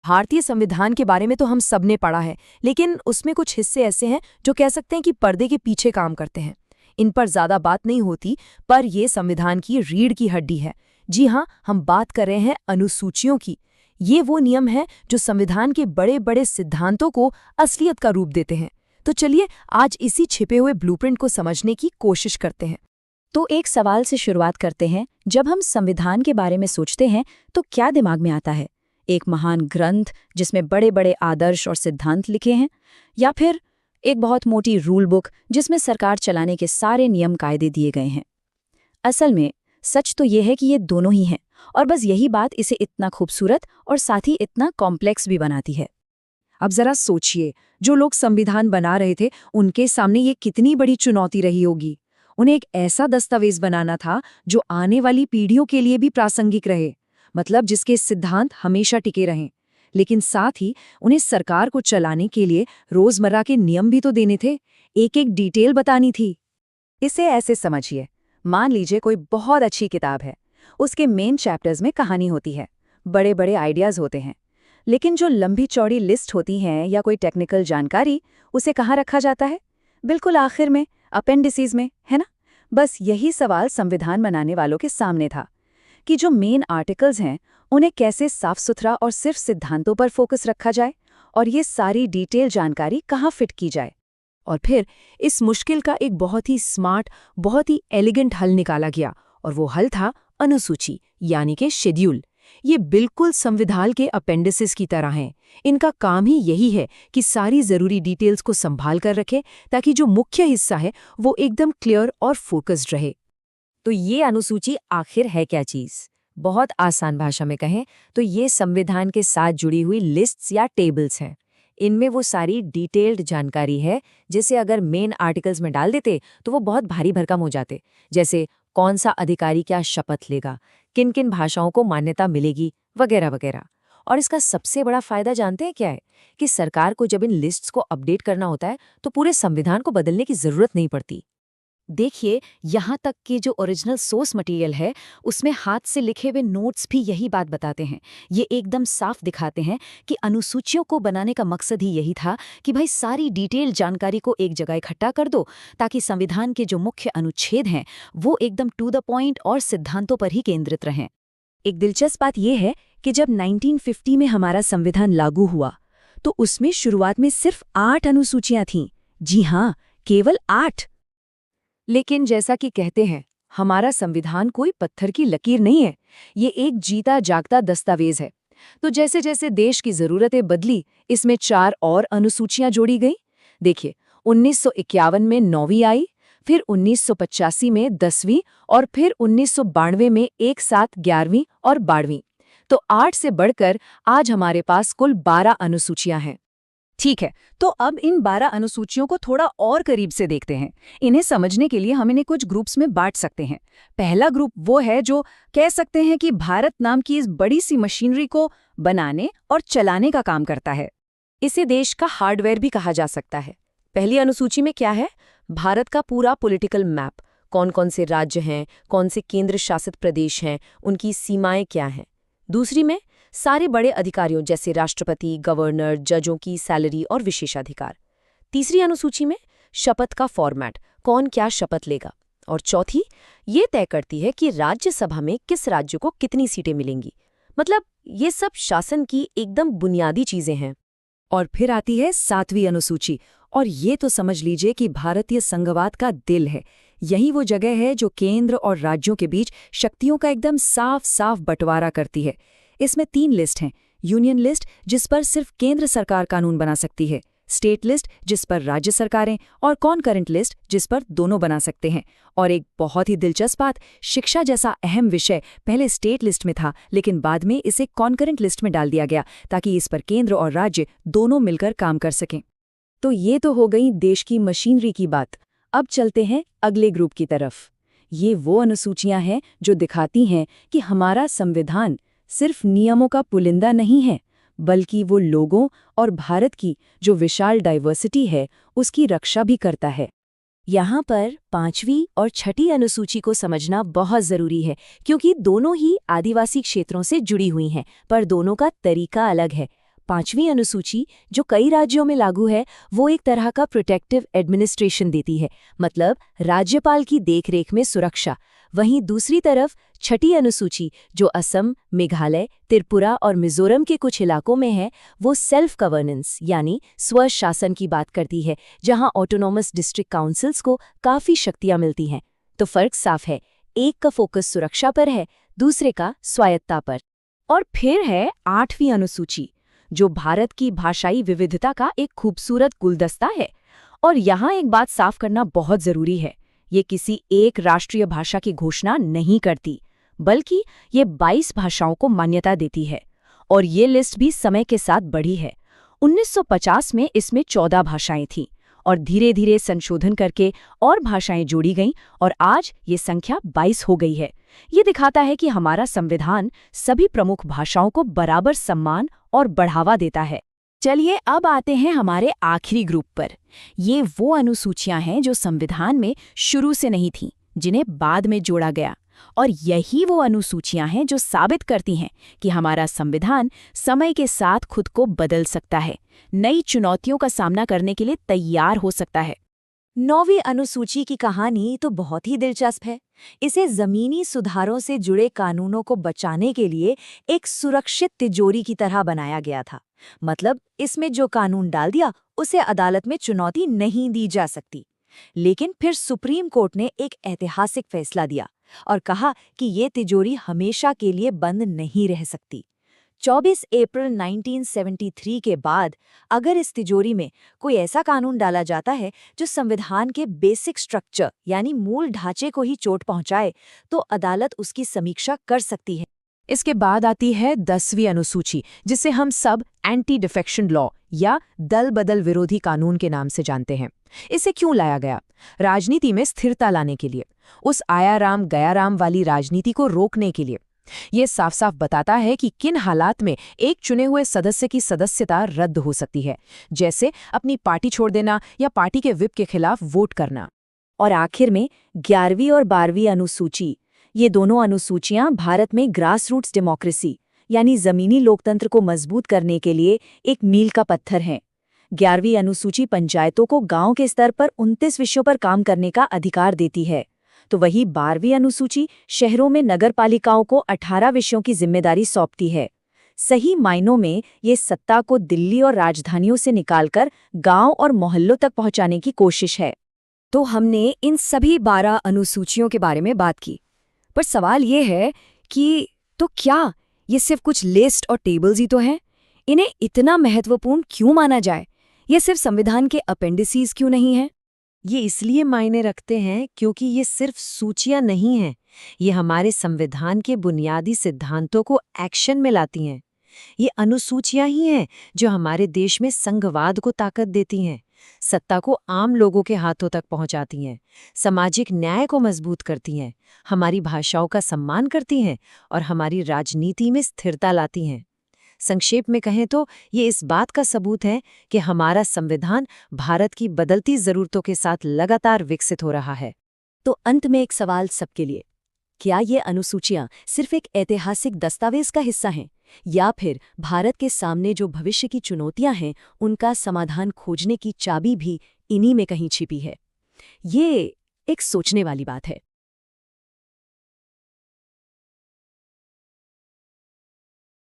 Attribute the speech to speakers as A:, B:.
A: भारतीय संविधान के बारे में तो हम सबने पढ़ा है, लेकिन उसमें कुछ हिस्से ऐसे हैं जो कह सकते हैं कि पर्दे के पीछे काम करते हैं। इन पर ज्यादा बात नहीं होती, पर ये संविधान की रीढ़ की हड्डी है। जी हाँ, हम बात कर रहे हैं अनुसूचियों की। ये वो नियम है जो संविधान के बड़े बड़े सिद्धांतों को असलियत का रूप देते हैं। तो चलिए आज इसी छिपे हुए ब्लूप्रिंट को समझने की कोशिश करते हैं।
B: तो एक सवाल से शुरुआत करते हैं। जब हम संविधान के बारे में सोचते हैं तो क्या दिमाग में आता है? एक महान ग्रंथ जिसमें बड़े बड़े आदर्श और सिद्धांत लिखे हैं, या फिर एक बहुत मोटी रूल बुक जिसमें सरकार चलाने के सारे नियम कायदे दिए गए हैं? असल में सच तो यह है कि ये दोनों ही हैं, और बस यही बात इसे इतना खूबसूरत और साथ ही इतना कॉम्प्लेक्स भी बनाती है।
A: अब जरा सोचिए, जो लोग संविधान बना रहे थे उनके सामने ये कितनी बड़ी चुनौती रही होगी। उन्हें एक ऐसा दस्तावेज बनाना था जो आने वाली पीढ़ियों के लिए भी प्रासंगिक रहे, मतलब जिसके सिद्धांत हमेशा टिके रहें। लेकिन साथ ही उन्हें सरकार को चलाने के लिए रोजमर्रा के नियम भी तो देने थे, एक एक डिटेल बतानी थी।
B: इसे ऐसे समझिए, मान लीजिए कोई बहुत अच्छी किताब है, उसके मेन चैप्टर्स में कहानी होती है, बड़े बड़े आइडियाज होते हैं, लेकिन जो लंबी चौड़ी लिस्ट होती हैं या कोई टेक्निकल जानकारी, उसे कहाँ रखा जाता है? बिल्कुल आखिर में, अपेंडिसीज में, है ना? बस यही सवाल संविधान बनाने वालों के सामने था कि जो मेन आर्टिकल्स हैं उन्हें कैसे साफ सुथरा और सिर्फ सिद्धांतों पर फोकस रखा जाए, और ये सारी डिटेल जानकारी कहाँ फिट की जाए।
A: और फिर इस मुश्किल का एक बहुत ही स्मार्ट, बहुत ही एलिगेंट हल निकाला गया, और वो हल था अनुसूची, यानी कि शेड्यूल। ये बिल्कुल संविधान के अपेंडिसेस की तरह हैं। इनका काम ही यही है कि सारी जरूरी डिटेल्स को संभाल कर रखे, ताकि जो मुख्य हिस्सा है वो एकदम क्लियर और फोकस्ड रहे।
B: तो ये अनुसूची आखिर है क्या चीज़? बहुत आसान भाषा में कहें तो ये संविधान के साथ जुड़ी हुई लिस्ट्स या टेबल्स हैं। इनमें वो सारी डिटेल्ड जानकारी है जिसे अगर मेन आर्टिकल्स में डाल देते तो वो बहुत भारी भरकम हो जाते, जैसे कौन सा अधिकारी क्या शपथ लेगा, किन किन भाषाओं को मान्यता मिलेगी, वगैरह वगैरह। और इसका सबसे बड़ा फायदा जानते हैं क्या है? कि सरकार को जब इन लिस्ट्स को अपडेट करना होता है तो पूरे संविधान को बदलने की जरूरत नहीं पड़ती। देखिए, यहाँ तक कि जो ओरिजिनल सोर्स मटेरियल है उसमें हाथ से लिखे हुए नोट्स भी यही बात बताते हैं। ये एकदम साफ दिखाते हैं कि अनुसूचियों को बनाने का मकसद ही यही था कि भाई सारी डिटेल जानकारी को एक जगह इकट्ठा कर दो, ताकि संविधान के जो मुख्य अनुच्छेद हैं वो एकदम टू द पॉइंट और सिद्धांतों पर ही केंद्रित रहें।
A: एक दिलचस्प बात यह है कि जब 1950 में हमारा संविधान लागू हुआ तो उसमें शुरुआत में सिर्फ 8 अनुसूचियां थीं। जी हाँ, केवल 8। लेकिन जैसा कि कहते हैं, हमारा संविधान कोई पत्थर की लकीर नहीं है, ये एक जीता जागता दस्तावेज है। तो जैसे जैसे देश की जरूरतें बदली, इसमें 4 और अनुसूचियां जोड़ी गई। देखिए, 1951 में 9वीं आई, फिर 1985 में 10वीं, और फिर 1992 में एक साथ 11वीं और 12वीं। तो 8 से बढ़कर आज हमारे पास कुल 12 अनुसूचियां हैं। ठीक है, तो अब इन 12 अनुसूचियों को थोड़ा और करीब से देखते हैं। इन्हें समझने के लिए हम इन्हें कुछ ग्रुप्स में बांट सकते हैं। पहला ग्रुप वो है जो कह सकते हैं कि भारत नाम की इस बड़ी सी मशीनरी को बनाने और चलाने का काम करता है। इसे देश का हार्डवेयर भी कहा जा सकता है। पहली अनुसूची में क्या है? भारत का पूरा पॉलिटिकल मैप, कौन कौन से राज्य हैं, कौन से केंद्र शासित प्रदेश हैं, उनकी सीमाएं क्या हैं। दूसरी में सारे बड़े अधिकारियों जैसे राष्ट्रपति, गवर्नर, जजों की सैलरी और विशेषाधिकार। तीसरी अनुसूची में शपथ का फॉर्मेट, कौन क्या शपथ लेगा। और चौथी ये तय करती है कि राज्यसभा में किस राज्य को कितनी सीटें मिलेंगी। मतलब ये सब शासन की एकदम बुनियादी चीजें हैं। और फिर आती है 7वीं अनुसूची, और ये तो समझ लीजिए कि भारतीय संघवाद का दिल है। यही वो जगह है जो केंद्र और राज्यों के बीच शक्तियों का एकदम साफ साफ बंटवारा करती है। इसमें 3 लिस्ट हैं। यूनियन लिस्ट, जिस पर सिर्फ केंद्र सरकार कानून बना सकती है, स्टेट लिस्ट, जिस पर राज्य सरकारें, और कॉनकरेंट लिस्ट, जिस पर दोनों बना सकते हैं। और एक बहुत ही दिलचस्प बात, शिक्षा जैसा अहम विषय पहले स्टेट लिस्ट में था, लेकिन बाद में इसे कॉनकरेंट लिस्ट में डाल दिया गया, ताकि इस पर केंद्र और राज्य दोनों मिलकर काम कर सकें। तो ये तो हो गई देश की मशीनरी की बात। अब चलते हैं अगले ग्रुप की तरफ। ये वो अनुसूचियां हैं जो दिखाती हैं कि हमारा संविधान सिर्फ नियमों का पुलिंदा नहीं है, बल्कि वो लोगों और भारत की जो विशाल डाइवर्सिटी है उसकी रक्षा भी करता है। यहाँ पर 5वीं और 6ठी अनुसूची को समझना बहुत जरूरी है, क्योंकि दोनों ही आदिवासी क्षेत्रों से जुड़ी हुई हैं, पर दोनों का तरीका अलग है। 5वीं अनुसूची, जो कई राज्यों में लागू है, वो एक तरह का प्रोटेक्टिव एडमिनिस्ट्रेशन देती है, मतलब राज्यपाल की देखरेख में सुरक्षा। वहीं दूसरी तरफ 6ठी अनुसूची, जो असम, मेघालय, त्रिपुरा और मिजोरम के कुछ इलाकों में है, वो सेल्फ गवर्नेंस यानी स्वशासन की बात करती है, जहां ऑटोनॉमस डिस्ट्रिक्ट काउंसिल्स को काफ़ी शक्तियां मिलती हैं। तो फर्क साफ है, एक का फोकस सुरक्षा पर है, दूसरे का स्वायत्ता पर। और फिर है 8वीं अनुसूची, जो भारत की भाषाई विविधता का एक खूबसूरत गुलदस्ता है। और यहाँ एक बात साफ करना बहुत जरूरी है, ये किसी एक राष्ट्रीय भाषा की घोषणा नहीं करती, बल्कि ये 22 भाषाओं को मान्यता देती है। और ये लिस्ट भी समय के साथ बढ़ी है। 1950 में इसमें 14 भाषाएं थीं, और धीरे धीरे संशोधन करके और भाषाएं जोड़ी गईं, और आज ये संख्या 22 हो गई है। ये दिखाता है कि हमारा संविधान सभी प्रमुख भाषाओं को बराबर सम्मान और बढ़ावा देता है। चलिए अब आते हैं हमारे आखिरी ग्रुप पर। ये वो अनुसूचियां हैं जो संविधान में शुरू से नहीं थीं, जिन्हें बाद में जोड़ा गया। और यही वो अनुसूचियां हैं जो साबित करती हैं कि हमारा संविधान समय के साथ खुद को बदल सकता है, नई चुनौतियों का सामना करने के लिए तैयार हो सकता है। 9वीं अनुसूची की कहानी तो बहुत ही दिलचस्प है। इसे जमीनी सुधारों से जुड़े कानूनों को बचाने के लिए एक सुरक्षित तिजोरी की तरह बनाया गया था। मतलब इसमें जो कानून डाल दिया उसे अदालत में चुनौती नहीं दी जा सकती। लेकिन फिर सुप्रीम कोर्ट ने एक ऐतिहासिक फैसला दिया और कहा कि ये तिजोरी हमेशा के लिए बंद नहीं रह सकती। 24 अप्रैल 1973 के बाद अगर इस तिजोरी में कोई ऐसा कानून डाला जाता है जो संविधान के बेसिक स्ट्रक्चर यानी मूल ढांचे को ही चोट पहुंचाए, तो अदालत उसकी समीक्षा कर सकती है। इसके बाद आती है 10वीं अनुसूची, जिसे हम सब एंटी डिफेक्शन लॉ या दल बदल विरोधी कानून के नाम से जानते हैं। इसे क्यों लाया गया? राजनीति में स्थिरता लाने के लिए, उस आया राम गया राम वाली राजनीति को रोकने के लिए। ये साफ साफ बताता है कि किन हालात में एक चुने हुए सदस्य की सदस्यता रद्द हो सकती है, जैसे अपनी पार्टी छोड़ देना या पार्टी के विप के खिलाफ वोट करना। और आखिर में 11वीं और 12वीं अनुसूची, ये दोनों अनुसूचियां भारत में ग्रास रूट्स डेमोक्रेसी यानी जमीनी लोकतंत्र को मजबूत करने के लिए एक मील का पत्थर हैं। 11वीं अनुसूची पंचायतों को गांव के स्तर पर 29 विषयों पर काम करने का अधिकार देती है, तो वही 12वीं अनुसूची शहरों में नगरपालिकाओं को 18 विषयों की जिम्मेदारी सौंपती है। सही मायनों में ये सत्ता को दिल्ली और राजधानियों से निकालकर गांव और मोहल्लों तक पहुंचाने की कोशिश है। तो हमने इन सभी 12 अनुसूचियों के बारे में बात की, पर सवाल ये है कि तो क्या ये सिर्फ कुछ लिस्ट और टेबल्स ही तो हैं? इन्हें इतना महत्वपूर्ण क्यों माना जाए? ये सिर्फ संविधान के अपेंडिसेस क्यों नहीं हैं?
B: ये इसलिए मायने रखते हैं क्योंकि ये सिर्फ सूचियां नहीं हैं, ये हमारे संविधान के बुनियादी सिद्धांतों को एक्शन में लाती हैं। ये अनुसूचियां ही हैं जो हमारे देश में संघवाद को ताकत देती हैं, सत्ता को आम लोगों के हाथों तक पहुंचाती हैं, सामाजिक न्याय को मजबूत करती हैं, हमारी भाषाओं का सम्मान करती हैं और हमारी राजनीति में स्थिरता लाती हैं। संक्षेप में कहें तो ये इस बात का सबूत है कि हमारा संविधान भारत की बदलती ज़रूरतों के साथ लगातार विकसित हो रहा है।
A: तो अंत में एक सवाल सबके लिए, क्या ये अनुसूचियां सिर्फ एक ऐतिहासिक दस्तावेज का हिस्सा हैं, या फिर भारत के सामने जो भविष्य की चुनौतियां हैं उनका समाधान खोजने की चाबी भी इन्हीं में कहीं छिपी है? ये एक सोचने वाली बात है।